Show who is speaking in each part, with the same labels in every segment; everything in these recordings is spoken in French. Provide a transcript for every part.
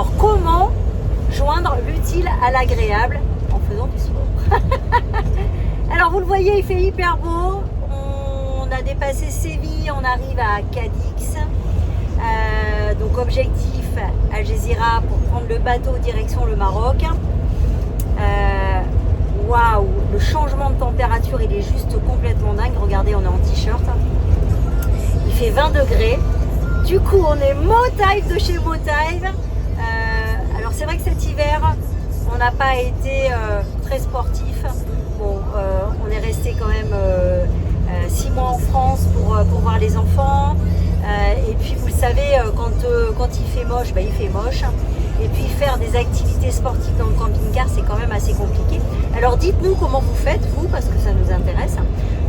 Speaker 1: Alors, comment joindre l'utile à l'agréable en faisant du sport? Alors, vous le voyez, il fait hyper beau. On a dépassé Séville, on arrive à Cadix. Donc, objectif Algésiras pour prendre le bateau direction le Maroc. Waouh, le changement de température, il est juste complètement dingue. Regardez, on est en t-shirt. Il fait 20 degrés. Du coup, on est Motive de chez Motive. Alors, c'est vrai que cet hiver, on n'a pas été très sportif. Bon, on est resté quand même 6 mois en France pour voir les enfants. Et puis, vous le savez, quand il fait moche, il fait moche. Et puis, faire des activités sportives dans le camping-car, c'est quand même assez compliqué. Alors, dites-nous comment vous faites, vous, parce que ça nous intéresse.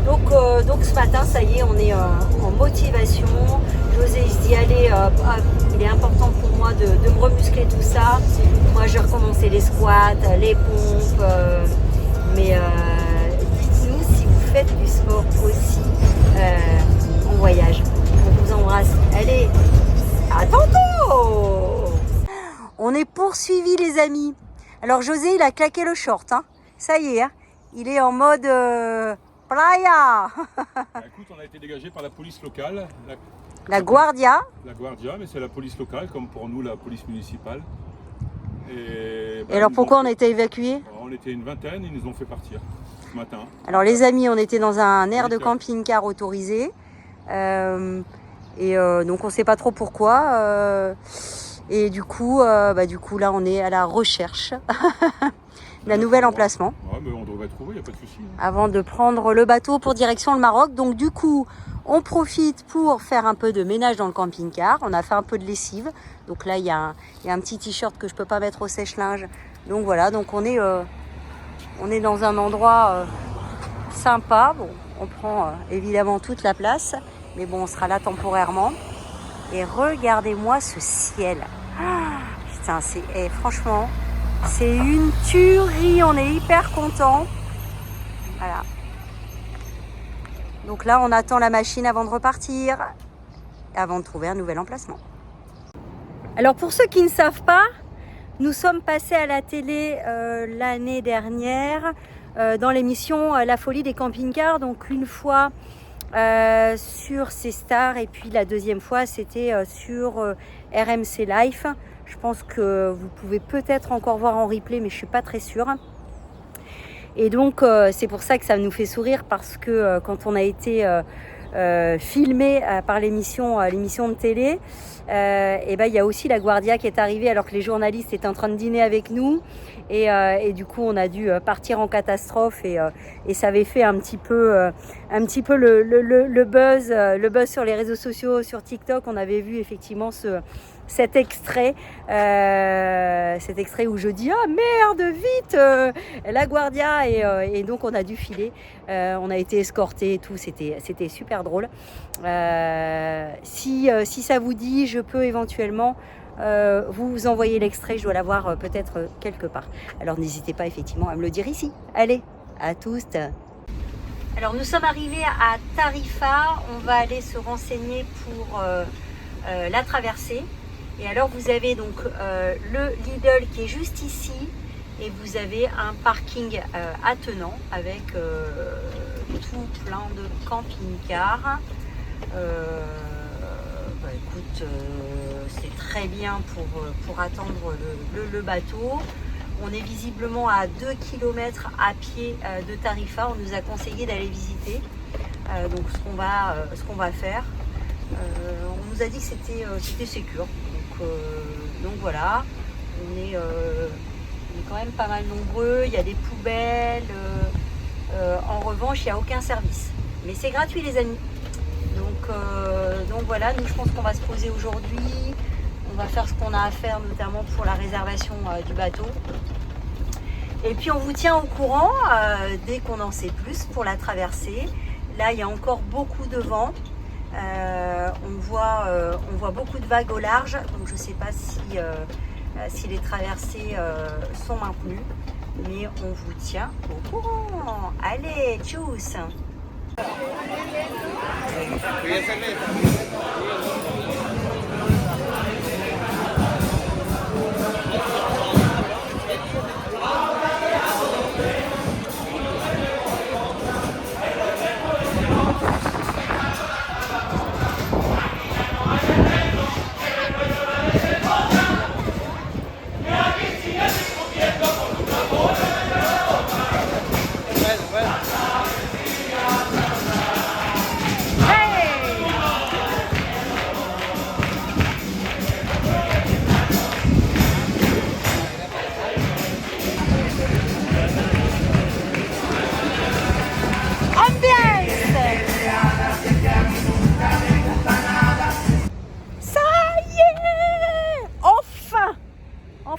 Speaker 1: Donc ce matin, ça y est, on est en motivation. José, il se dit, allez, il est important pour moi de me remuscler tout ça. Moi, je vais recommencer les squats, les pompes. Mais dites-nous si vous faites du sport aussi en voyage. On vous embrasse. Allez, à tantôt! On est poursuivis, les amis. Alors, José, il a claqué le short. Hein. Ça y est, hein. Il est en mode... playa.
Speaker 2: Écoute, on a été dégagé par la police locale.
Speaker 1: La Guardia.
Speaker 2: La Guardia, mais c'est la police locale, comme pour nous la police municipale. Et
Speaker 1: alors pourquoi on a été évacués?
Speaker 2: On était une vingtaine, ils nous ont fait partir ce matin.
Speaker 1: Alors les amis, on était dans un aire de camping-car autorisé. Donc on ne sait pas trop pourquoi. Et du coup, là on est à la recherche d'un nouvel emplacement.
Speaker 2: Ouais, mais on devrait trouver, il n'y a pas de souci.
Speaker 1: Avant de prendre le bateau pour direction le Maroc. Donc du coup, on profite pour faire un peu de ménage dans le camping-car. On a fait un peu de lessive. Donc là, il y a un petit t-shirt que je ne peux pas mettre au sèche-linge. Donc voilà, donc on est dans un endroit sympa. Bon, on prend évidemment toute la place. Mais bon, on sera là temporairement. Et regardez-moi ce ciel. Ah, putain, franchement... c'est une tuerie, on est hyper content. Voilà. Donc là, on attend la machine avant de repartir, avant de trouver un nouvel emplacement. Alors pour ceux qui ne savent pas, nous sommes passés à la télé l'année dernière dans l'émission La folie des camping-cars. Donc une fois sur C-Star et puis la deuxième fois c'était sur RMC Life. Je pense que vous pouvez peut-être encore voir en replay, mais je ne suis pas très sûre. Et donc, c'est pour ça que ça nous fait sourire, parce que quand on a été filmé par l'émission de télé, il y a aussi la Guardia qui est arrivée alors que les journalistes étaient en train de dîner avec nous. Et du coup, on a dû partir en catastrophe et ça avait fait un petit peu le buzz sur les réseaux sociaux, sur TikTok. On avait vu effectivement cet extrait où je dis ah merde vite la Guardia et donc on a dû filer, on a été escortés et tout, c'était super drôle. Si ça vous dit, je peux éventuellement vous envoyer l'extrait, je dois l'avoir peut-être quelque part, alors n'hésitez pas effectivement à me le dire ici. Allez, à tous. Alors nous sommes arrivés à Tarifa, on va aller se renseigner pour la traversée. Et alors vous avez donc le Lidl qui est juste ici et vous avez un parking attenant avec tout plein de camping-cars. Écoute, c'est très bien pour attendre le bateau. On est visiblement à 2 km à pied de Tarifa. On nous a conseillé d'aller visiter. Donc ce qu'on va faire. On nous a dit que c'était sécure. Donc voilà, on est quand même pas mal nombreux, il y a des poubelles, en revanche il n'y a aucun service, mais c'est gratuit les amis. Donc voilà, nous je pense qu'on va se poser aujourd'hui, on va faire ce qu'on a à faire notamment pour la réservation du bateau. Et puis on vous tient au courant dès qu'on en sait plus pour la traversée. Là il y a encore beaucoup de vent. On voit beaucoup de vagues au large, donc je ne sais pas si les traversées sont maintenues, mais on vous tient au courant. Allez, tchuss!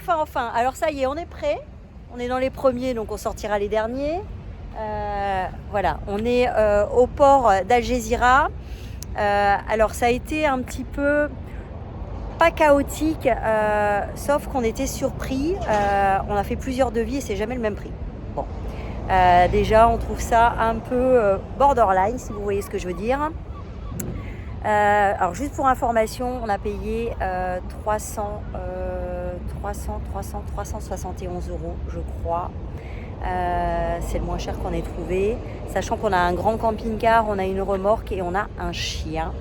Speaker 1: Enfin. Alors ça y est, on est prêt. On est dans les premiers, donc on sortira les derniers. Voilà, on est au port d'Algésiras. Alors ça a été un petit peu pas chaotique, sauf qu'on était surpris. On a fait plusieurs devis et c'est jamais le même prix. Bon, déjà on trouve ça un peu borderline, si vous voyez ce que je veux dire. Alors juste pour information, on a payé 371 €, je crois. C'est le moins cher qu'on ait trouvé, sachant qu'on a un grand camping-car, on a une remorque et on a un chien.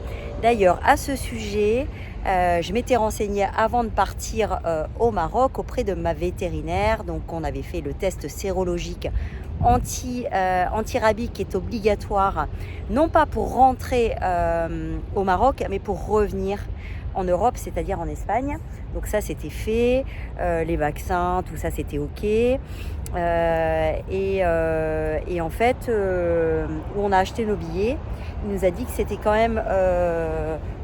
Speaker 1: D'ailleurs, à ce sujet, je m'étais renseignée avant de partir au Maroc auprès de ma vétérinaire. Donc, on avait fait le test sérologique anti-rabies qui est obligatoire, non pas pour rentrer au Maroc, mais pour revenir en Europe, c'est-à-dire en Espagne. Donc ça, c'était fait. Les vaccins, tout ça, c'était OK. Et en fait, où on a acheté nos billets, il nous a dit que c'était quand même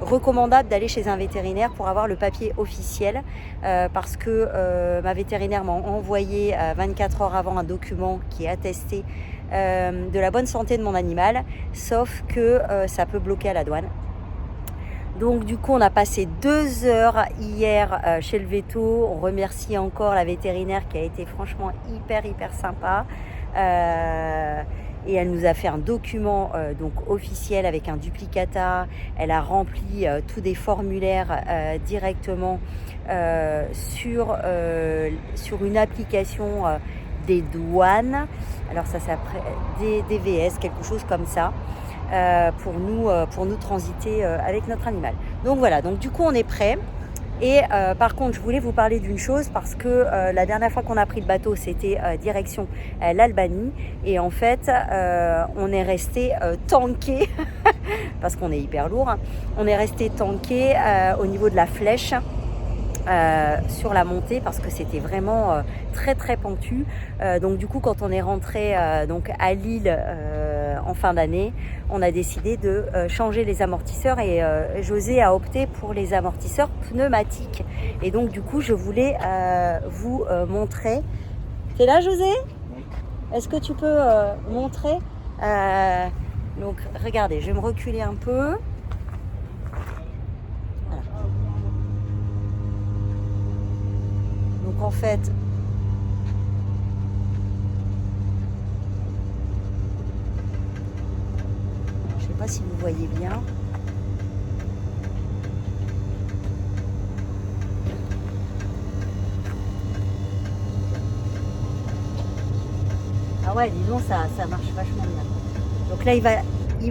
Speaker 1: recommandable d'aller chez un vétérinaire pour avoir le papier officiel, parce que ma vétérinaire m'a envoyé 24 heures avant un document qui est attesté de la bonne santé de mon animal, sauf que ça peut bloquer à la douane. Donc du coup on a passé 2 heures hier chez le véto. On remercie encore la vétérinaire qui a été franchement hyper sympa, et elle nous a fait un document donc officiel avec un duplicata. Elle a rempli tous des formulaires directement sur une application des douanes. Alors ça s'appelle des DVS, quelque chose comme ça. Pour nous transiter avec notre animal. Donc voilà, donc du coup on est prêt. Et par contre je voulais vous parler d'une chose, parce que la dernière fois qu'on a pris le bateau c'était direction l'Albanie, et en fait on est resté tanké parce qu'on est hyper lourd, hein. On est resté tanké au niveau de la flèche sur la montée, parce que c'était vraiment très pentu. Donc du coup quand on est rentré donc à Lille en fin d'année, on a décidé de changer les amortisseurs, et José a opté pour les amortisseurs pneumatiques. Et donc du coup je voulais vous montrer. T'es là, José? Est-ce que tu peux montrer donc regardez, je vais me reculer un peu. Voilà. Donc en fait, je sais pas si vous voyez bien. Ah ouais, disons ça marche vachement bien. Donc là il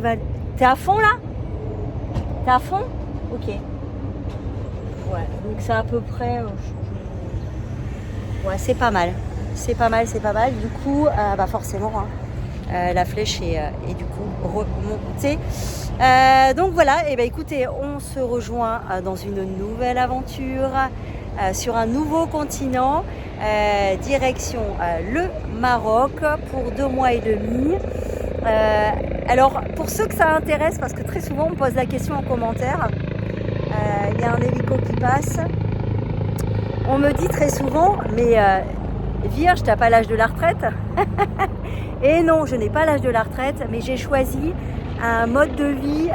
Speaker 1: va. T'es à fond là? T'es à fond? Ok. Ouais, donc c'est à peu près. Ouais, c'est pas mal. C'est pas mal. Du coup, bah forcément, hein, la flèche est du coup remontée. Donc voilà, et ben écoutez, on se rejoint dans une nouvelle aventure sur un nouveau continent, direction le Maroc pour 2 mois et demi. Alors pour ceux que ça intéresse, parce que très souvent on me pose la question en commentaire, il y a un hélico qui passe. On me dit très souvent, mais Vierge, t'as pas l'âge de la retraite? Et non, je n'ai pas l'âge de la retraite, mais j'ai choisi un mode de vie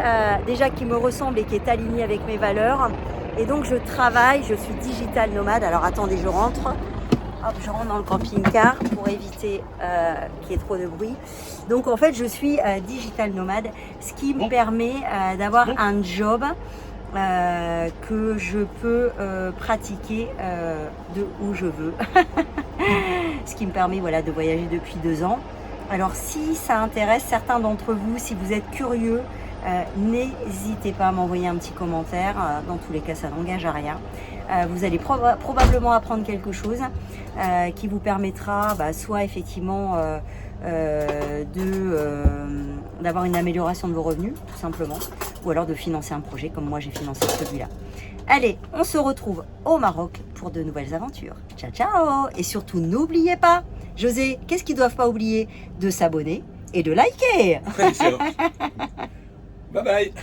Speaker 1: déjà qui me ressemble et qui est aligné avec mes valeurs. Et donc je travaille, je suis digital nomade. Alors attendez, je rentre. Hop, je rentre dans le camping-car pour éviter qu'il y ait trop de bruit. Donc en fait, je suis digital nomade, ce qui me permet d'avoir un job que je peux pratiquer de où je veux. Ce qui me permet de voyager depuis 2 ans. Alors si ça intéresse certains d'entre vous, si vous êtes curieux, n'hésitez pas à m'envoyer un petit commentaire. Dans tous les cas, ça n'engage à rien. Vous allez probablement apprendre quelque chose qui vous permettra soit effectivement d'avoir une amélioration de vos revenus, tout simplement, ou alors de financer un projet comme moi j'ai financé celui-là. Allez, on se retrouve au Maroc pour de nouvelles aventures. Ciao, ciao! Et surtout, n'oubliez pas, José, qu'est-ce qu'ils doivent pas oublier? De s'abonner et de liker.
Speaker 2: Bye bye.